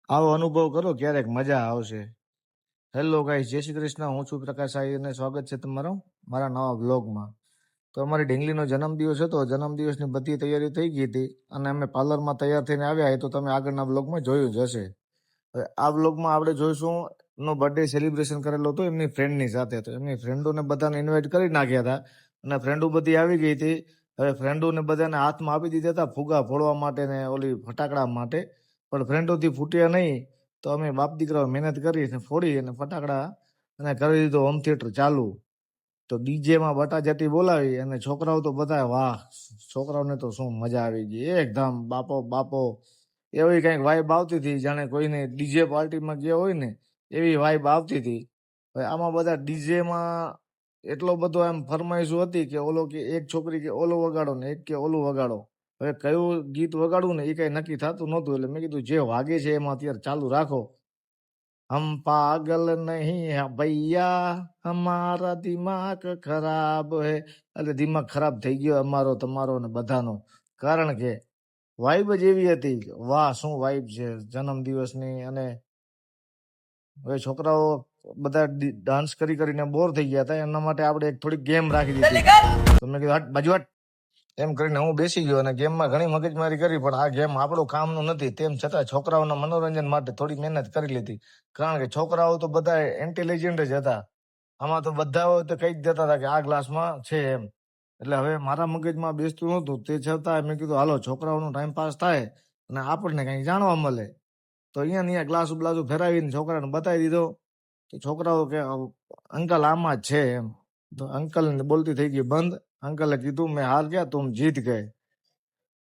આવો અનુભવ કરો, ક્યારેક મજા આવશે. હેલો ગાઈસ, જય શ્રી કૃષ્ણ. હું છું પ્રકાશ આહિર અને સ્વાગત છે તમારું મારા નવા વ્લોગમાં. તો અમારી ઢીંગલીનો જન્મદિવસ હતો. જન્મદિવસની બધી તૈયારી થઈ ગઈ હતી અને અમે પાર્લરમાં તૈયાર થઈને આવ્યા એ તો તમે આગળના વ્લોગમાં જોયું જ હશે. હવે આ વ્લોગમાં આપણે જોઈશું નો બર્થડે સેલિબ્રેશન કરેલો હતો એમની ફ્રેન્ડની સાથે. તો એમની ફ્રેન્ડોને બધાને ઇન્વાઇટ કરી નાખ્યા હતા અને ફ્રેન્ડો બધી આવી ગઈ હતી. હવે ફ્રેન્ડોને બધાને હાથમાં આપી દીધા હતા ફુગા ફોડવા માટે ને ઓલી ફટાકડા માટે, પણ ફ્રેન્ડોથી ફૂટ્યા નહીં. તો અમે બાપ દીકરાઓ મહેનત કરી અને ફોડી અને ફટાકડા અને કરી દીધો હોમ થિયેટર ચાલુ. તો ડીજેમાં બટાજટી બોલાવી અને છોકરાઓ તો બધા વાહ, છોકરાઓને તો શું મજા આવી ગઈ, એકદમ બાપો બાપો એવી કંઈક વાઇબ આવતી હતી જાણે કોઈને ડીજે પાર્ટીમાં ગયા હોય ને એવી વાઇબ આવતી હતી. હવે આમાં બધા ડીજેમાં એટલો બધો એમ ફરમાઈશો હતી કે ઓલો કે એક છોકરી કે ઓલો વગાડો ને એક કે ઓલું વગાડો. હવે કયું ગીત વગાડવું ને એ કઈ નક્કી થતું નહોતું, એટલે મેં કીધું જે વાગે છે એમાં અત્યારે ચાલુ રાખો. હમ પાગલ નહીં હે ભૈયા, હમારા દિમાગ ખરાબ હે. એટલે દિમાગ ખરાબ થઈ ગયો અમારો, તમારો ને બધાનો. કારણ કે વાઇબ જ એવી હતી, વાહ શું વાઇબ છે જન્મદિવસની. અને હવે છોકરાઓ બધા ડાન્સ કરી કરીને બોર થઈ ગયા હતા, એના માટે આપણે એક થોડીક ગેમ રાખી દીધી. તો મેં કીધું હટ બાજુ હટ એમ કરીને હું બેસી ગયો અને ગેમમાં ઘણી મગજમારી કરી, પણ આ ગેમ આપણું કામનું નથી. તેમ છતાં છોકરાઓના મનોરંજન માટે થોડી મહેનત કરી લીધી. કારણ કે છોકરાઓ તો બધા ઇન્ટેલિજન્ટ જ હતા. આમાં તો બધા તો કહી જ દેતા હતા કે આ ગ્લાસમાં છે એમ. એટલે હવે મારા મગજમાં બેસતું નહોતું, તે છતાં મેં કીધું હાલો છોકરાઓનો ટાઈમ પાસ થાય અને આપણને કંઈક જાણવા મળે. તો અહીંયા ગ્લાસ બ્લાસ ફેરાવીને છોકરાને બતાવી દીધો. તો છોકરાઓ કે અંકલ આમાં જ છે એમ. તો અંકલ ને બોલતી થઈ ગઈ બંધ. અંકલે કીધું મેં હાર ગયા, તુમ જીત ગયે.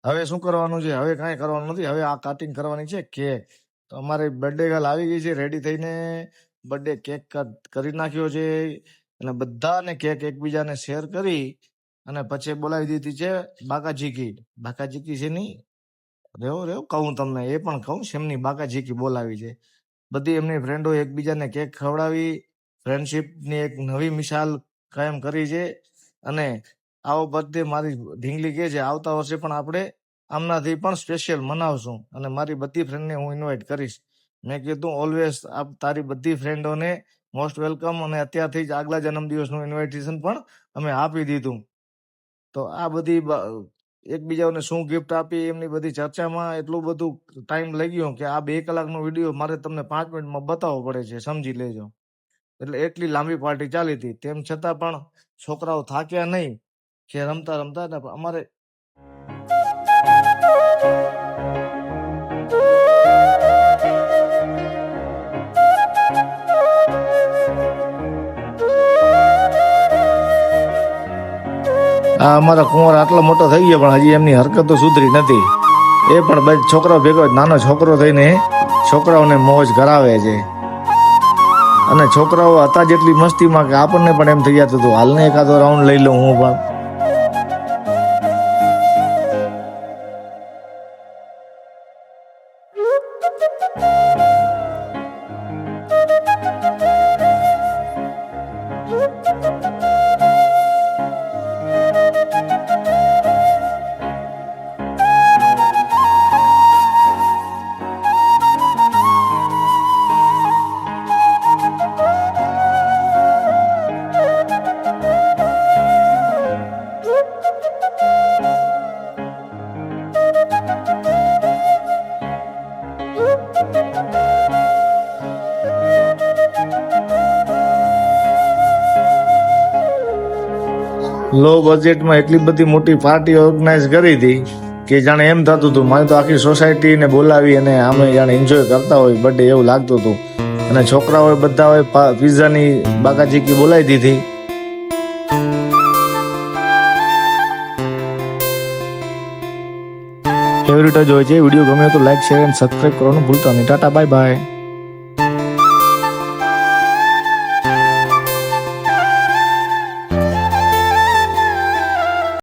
હવે શું કરવાનું છે? હવે કાંઈ કરવાનું નથી. હવે આ કટિંગ કરવાની છે કેક. તો અમારે બર્થડે ગર્લ આવી ગઈ છે રેડી થઈને. બર્થડે કેક કટ કરી નાખ્યો છે અને બધાને કેક એકબીજાને શેર કરી અને પછી બોલાવી દીધી છે બાકાજીકી. બાકાજીકી છે ની રેવો રેવો કહું તમને, એ પણ કહું શેમની બાકાજીકી બોલાવી છે. બધી એમની ફ્રેન્ડો એકબીજાને કેક ખવડાવી ફ્રેન્ડશિપની એક નવી મિસાલ કાયમ કરી છે. અને આવો બર્થડે મારી ઢીંગલી કહે છે આવતા વર્ષે પણ આપણે આમનાથી પણ સ્પેશિયલ મનાવશું અને મારી બધી ફ્રેન્ડને હું ઇન્વાઇટ કરીશ. મેં કીધું ઓલવેઝ તારી બધી ફ્રેન્ડોને મોસ્ટ વેલકમ, અને અત્યારથી જ આગલા જન્મદિવસનું ઇન્વિટેશન પણ અમે આપી દીધું. તો આ બધી એકબીજાને શું ગિફ્ટ આપી એમની બધી ચર્ચામાં એટલું બધું ટાઈમ લઈ ગયો કે આ 2 કલાકનો વિડીયો મારે તમને 5 મિનિટમાં બતાવવો પડે છે, સમજી લેજો. એટલે એટલી લાંબી પાર્ટી ચાલી હતી. તેમ છતાં પણ છોકરાઓ થાક્યા નહીં કે રમતા રમતા અમારે આ અમારા કુંવર આટલો મોટો થઈ ગયો પણ હજી એમની હરકતો સુધરી નથી. એ પણ બે છોકરાઓ ભેગો નાનો છોકરો થઈને છોકરાઓને મોજ કરાવે છે. અને છોકરાઓ હતા જેટલી મસ્તીમાં કે આપણને પણ એમ થઈ જતું હતું હાલને એકાદો રાઉન્ડ લઈ લઉં હું પણ. લો બજેટમાં એટલી બધી મોટી પાર્ટી ઓર્ગેનાઇઝ કરી હતી કે જાણે એમ થતું હતું મારે તો આખી સોસાયટીને બોલાવી અને આમે જાણે એન્જોય કરતા હોય બર્થડે એવું લાગતું હતું. અને છોકરાઓએ બધા પિઝાની બાકાજીકી બોલાવી દીધી. ફેવરિટ જ હોય છે. વિડીયો ગમે તો લાઈક શેર અને સબસ્ક્રાઈબ કરવાનું ભૂલતા નહીં. Tata bye bye.